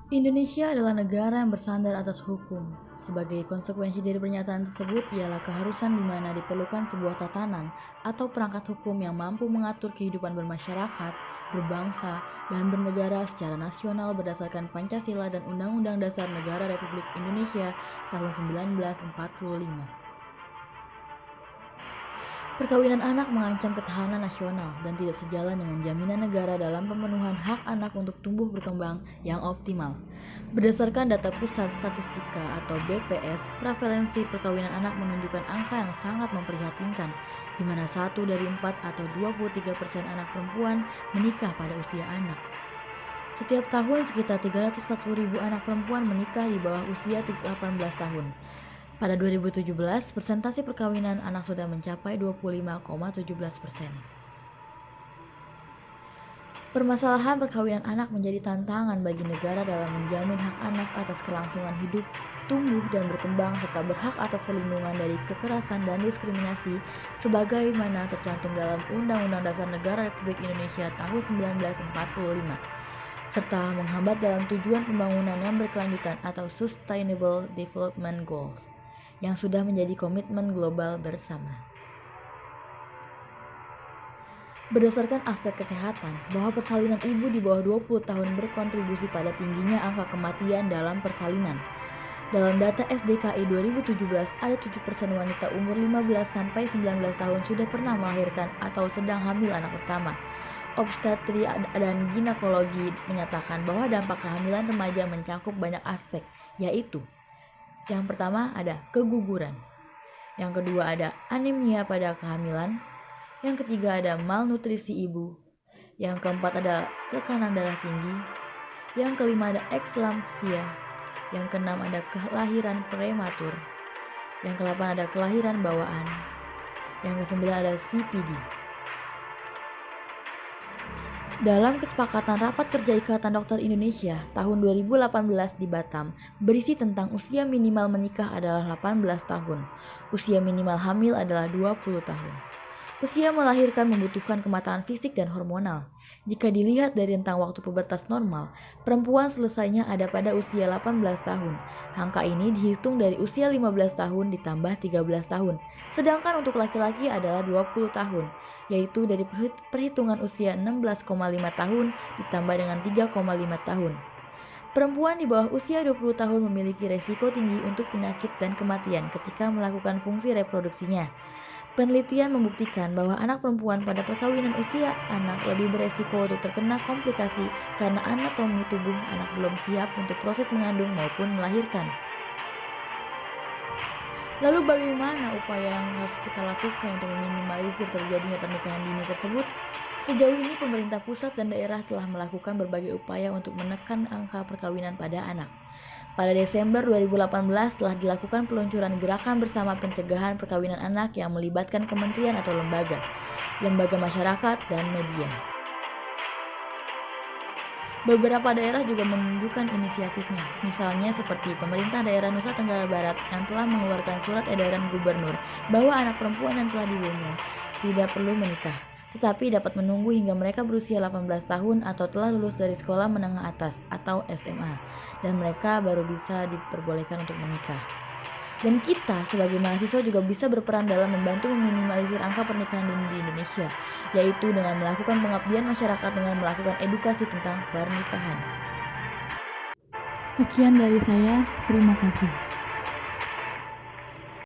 Indonesia adalah negara yang bersandar atas hukum. Sebagai konsekuensi dari pernyataan tersebut ialah keharusan di mana diperlukan sebuah tatanan atau perangkat hukum yang mampu mengatur kehidupan bermasyarakat, berbangsa, dan bernegara secara nasional berdasarkan Pancasila dan Undang-Undang Dasar Negara Republik Indonesia tahun 1945. Perkawinan anak mengancam ketahanan nasional dan tidak sejalan dengan jaminan negara dalam pemenuhan hak anak untuk tumbuh berkembang yang optimal. Berdasarkan data Pusat Statistika atau BPS, prevalensi perkawinan anak menunjukkan angka yang sangat memprihatinkan, di mana 1 dari 4 atau 23% anak perempuan menikah pada usia anak. Setiap tahun sekitar 340.000 anak perempuan menikah di bawah usia 18 tahun. Pada 2017, persentase perkawinan anak sudah mencapai 25,17%. Permasalahan perkawinan anak menjadi tantangan bagi negara dalam menjamin hak anak atas kelangsungan hidup, tumbuh dan berkembang serta berhak atas perlindungan dari kekerasan dan diskriminasi sebagaimana tercantum dalam Undang-Undang Dasar Negara Republik Indonesia tahun 1945 serta menghambat dalam tujuan pembangunan yang berkelanjutan atau Sustainable Development Goals yang sudah menjadi komitmen global bersama. Berdasarkan aspek kesehatan, bahwa persalinan ibu di bawah 20 tahun berkontribusi pada tingginya angka kematian dalam persalinan. Dalam data SDKI 2017, ada 7% wanita umur 15-19 tahun sudah pernah melahirkan atau sedang hamil anak pertama. Obstetri dan ginekologi menyatakan bahwa dampak kehamilan remaja mencakup banyak aspek, yaitu yang pertama ada keguguran, yang kedua ada anemia pada kehamilan, yang ketiga ada malnutrisi ibu, yang keempat ada tekanan darah tinggi, yang kelima ada ekslampsia, yang keenam ada kelahiran prematur, yang kedelapan ada kelahiran bawaan, yang kesembilan ada CPD. Dalam kesepakatan Rapat Kerja Ikatan Dokter Indonesia tahun 2018 di Batam berisi tentang usia minimal menikah adalah 18 tahun, usia minimal hamil adalah 20 tahun. Usia melahirkan membutuhkan kematangan fisik dan hormonal. Jika dilihat dari rentang waktu pubertas normal, perempuan selesainya ada pada usia 18 tahun. Angka ini dihitung dari usia 15 tahun ditambah 13 tahun. Sedangkan untuk laki-laki adalah 20 tahun, yaitu dari perhitungan usia 16,5 tahun ditambah dengan 3,5 tahun. Perempuan di bawah usia 20 tahun memiliki resiko tinggi untuk penyakit dan kematian ketika melakukan fungsi reproduksinya. Penelitian membuktikan bahwa anak perempuan pada perkawinan usia anak lebih beresiko untuk terkena komplikasi karena anatomi tubuh anak belum siap untuk proses mengandung maupun melahirkan. Lalu bagaimana upaya yang harus kita lakukan untuk meminimalisir terjadinya pernikahan dini tersebut? Sejauh ini pemerintah pusat dan daerah telah melakukan berbagai upaya untuk menekan angka perkawinan pada anak. Pada Desember 2018 telah dilakukan peluncuran gerakan bersama pencegahan perkawinan anak yang melibatkan kementerian atau lembaga masyarakat, dan media. Beberapa daerah juga menunjukkan inisiatifnya, misalnya seperti pemerintah daerah Nusa Tenggara Barat yang telah mengeluarkan surat edaran gubernur bahwa anak perempuan yang telah dibunuh tidak perlu menikah, tetapi dapat menunggu hingga mereka berusia 18 tahun atau telah lulus dari sekolah menengah atas atau SMA, dan mereka baru bisa diperbolehkan untuk menikah. Dan kita sebagai mahasiswa juga bisa berperan dalam membantu meminimalisir angka pernikahan dini di Indonesia, yaitu dengan melakukan pengabdian masyarakat dengan melakukan edukasi tentang pernikahan. Sekian dari saya, terima kasih.